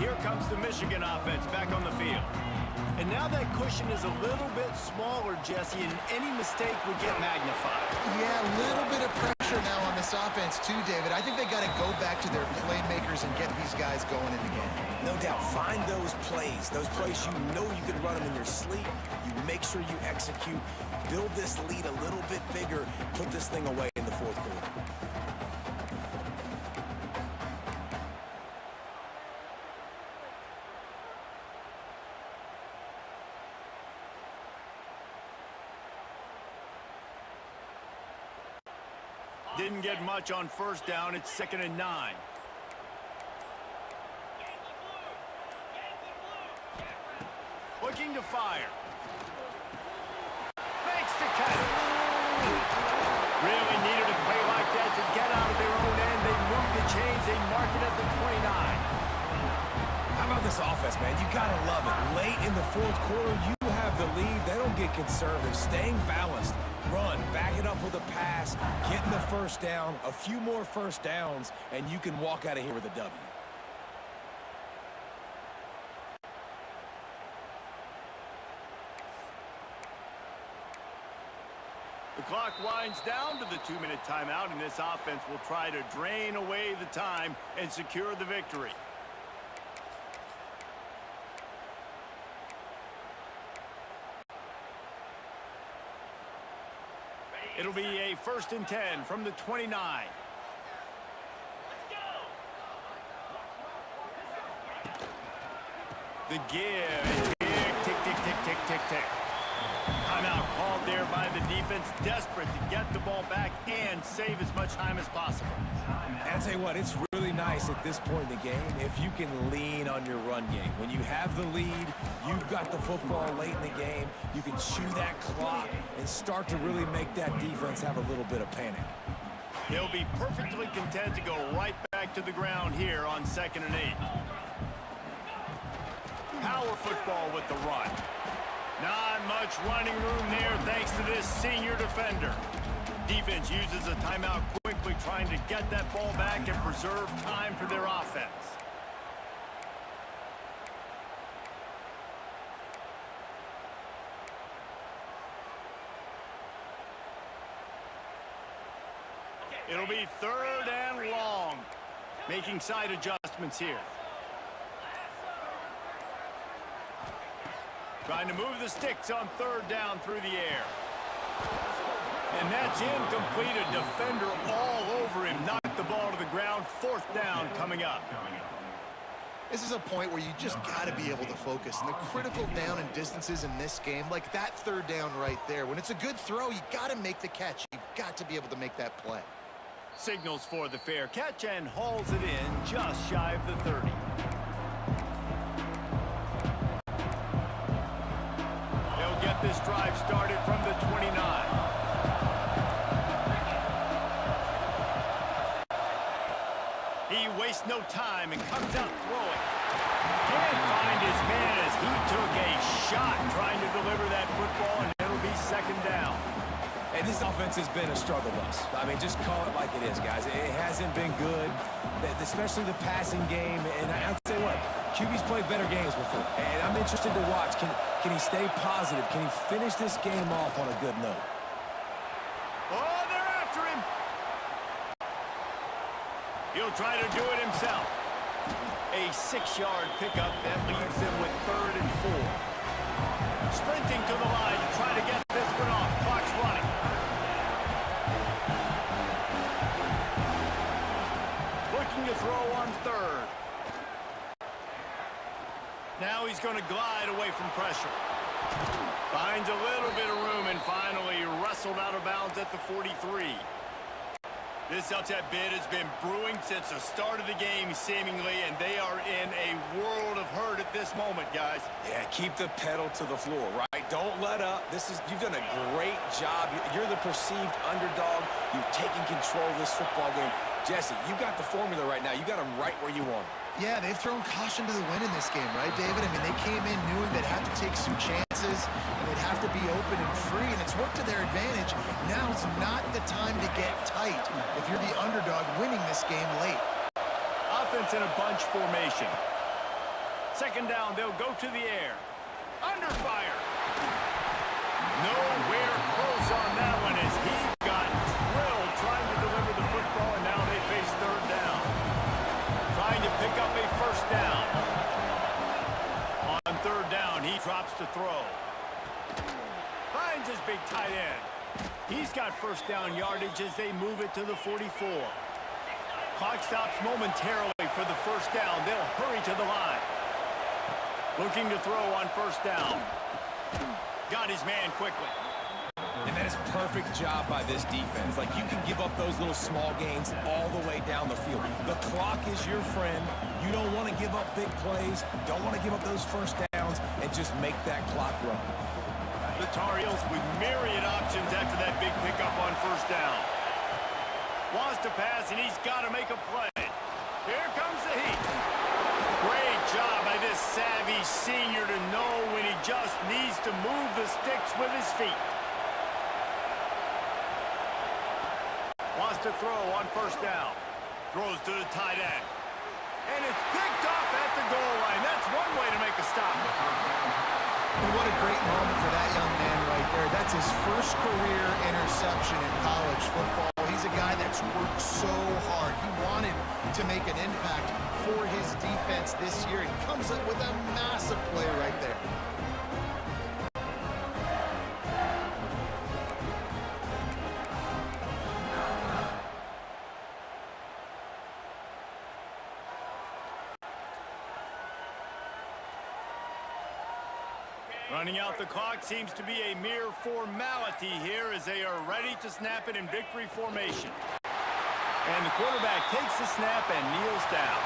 Here comes the Michigan offense back on the field. And now that cushion is a little bit smaller, Jesse, and any mistake would get magnified. Yeah, a little bit of pressure now on this offense too, David. I think they got to go back to their playmakers and get these guys going in the game. No doubt. Find those plays you know you can run them in your sleep. You make sure you execute. Build this lead a little bit bigger. Put this thing away in the fourth quarter. Didn't get much on first down. It's 2nd and 9. Looking to fire. Makes the catch. Really needed a play like that to get out of their own end. They move the chains. They mark it at the 29. How about this offense, man? You got to love it. Late in the fourth quarter, you have the lead. They don't get conservative. Staying balanced. Run, back it up with a pass, getting the first down, a few more first downs, and you can walk out of here with a W. The clock winds down to the 2-minute timeout, and this offense will try to drain away the time and secure the victory. It'll be a 1st and 10 from the 29. The give. Tick, tick, tick, tick, tick, tick. Timeout called there by the defense, desperate to get the ball back and save as much time as possible. And I'll tell you what, it's really nice at this point in the game if you can lean on your run game. When you have the lead, you've got the football late in the game, you can chew that clock and start to really make that defense have a little bit of panic. He'll be perfectly content to go right back to the ground here on 2nd and 8. Power football with the run. Not much running room there thanks to this senior defender. Defense uses a timeout quickly, trying to get that ball back and preserve time for their offense. It'll be 3rd and long. Making side adjustments here. Trying to move the sticks on 3rd down through the air. And that's incomplete. A defender all over him. Knocked the ball to the ground. 4th down coming up. This is a point where you just got to be able to focus. And the critical down and distances in this game, like that 3rd down right there, when it's a good throw, you got to make the catch. You've got to be able to make that play. Signals for the fair catch and hauls it in just shy of the 30. They'll get this drive started from the 29. He wastes no time and comes out throwing. Can't find his man as he took a shot trying to deliver that football, and it'll be 2nd down. And this offense has been a struggle bus. I mean, just call it like it is, guys. It hasn't been good, especially the passing game. And I'll tell you what, QB's played better games before. And I'm interested to watch. Can he stay positive? Can he finish this game off on a good note? Oh, they're after him. He'll try to do it himself. A 6-yard pickup that leaves him with 3rd and 4. Sprinting to the line to try to get this one off. Clock's running. Looking to throw on 3rd. Now he's going to glide away from pressure. Finds a little bit of room and finally wrestled out of bounds at the 43. This upset bid has been brewing since the start of the game, seemingly, and they are in a world of hurt at this moment, guys. Yeah, keep the pedal to the floor, right? Don't let up. You've done a great job. You're the perceived underdog. You've taken control of this football game. Jesse, you got the formula right now. You got them right where you want them. Yeah, they've thrown caution to the wind in this game, right, David? I mean, they came in knowing they'd have to take some chances, and they'd have to be open and free, and it's worked to their advantage. Now's not the time to get tight if you're the underdog winning this game late. Offense in a bunch formation. Second down, they'll go to the air. Under fire. Nowhere close on that one as he got drilled trying to deliver the football, and now they face third down. Trying to pick up a first down. On third down, he drops to throw. Finds his big tight end. He's got first down yardage as they move it to the 44. Clock stops momentarily for the first down. They'll hurry to the line. Looking to throw on first down. Got his man quickly. And that is a perfect job by this defense. Like, you can give up those little small gains all the way down the field. The clock is your friend. You don't want to give up big plays. Don't want to give up those first downs and just make that clock run. The Tar Heels with myriad options after that big pickup on first down. Wants to pass, and he's got to make a play. Here comes the heat. Great job by this savvy senior to know when he just needs to move the sticks with his feet. Wants to throw on first down. Throws to the tight end. And it's picked off at the goal line. That's one way to make a stop. And what a great moment for that young man right there. That's his first career interception in college football. He's a guy that's worked so hard. He wanted to make an impact for his defense this year. He comes up with a massive play right there. Running out the clock seems to be a mere formality here as they are ready to snap it in victory formation. And the quarterback takes the snap and kneels down.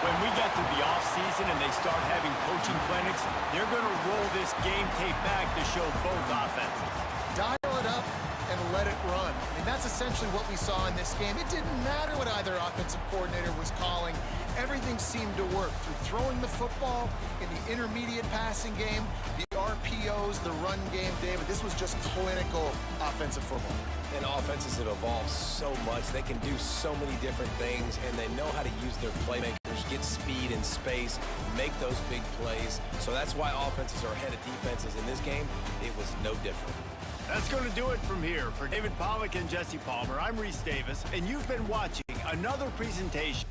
When we get to the offseason and they start having coaching clinics, they're going to roll this game tape back to show both offenses. Dial it up and let it run. I mean, that's essentially what we saw in this game. It didn't matter what either offensive coordinator was calling. Everything seemed to work through throwing the football in the intermediate passing game, the RPOs, the run game, David. This was just clinical offensive football. And offenses have evolved so much. They can do so many different things, and they know how to use their playmakers, get speed and space, make those big plays. So that's why offenses are ahead of defenses. In this game, it was no different. That's going to do it from here. For David Pollack and Jesse Palmer, I'm Reese Davis, and you've been watching another presentation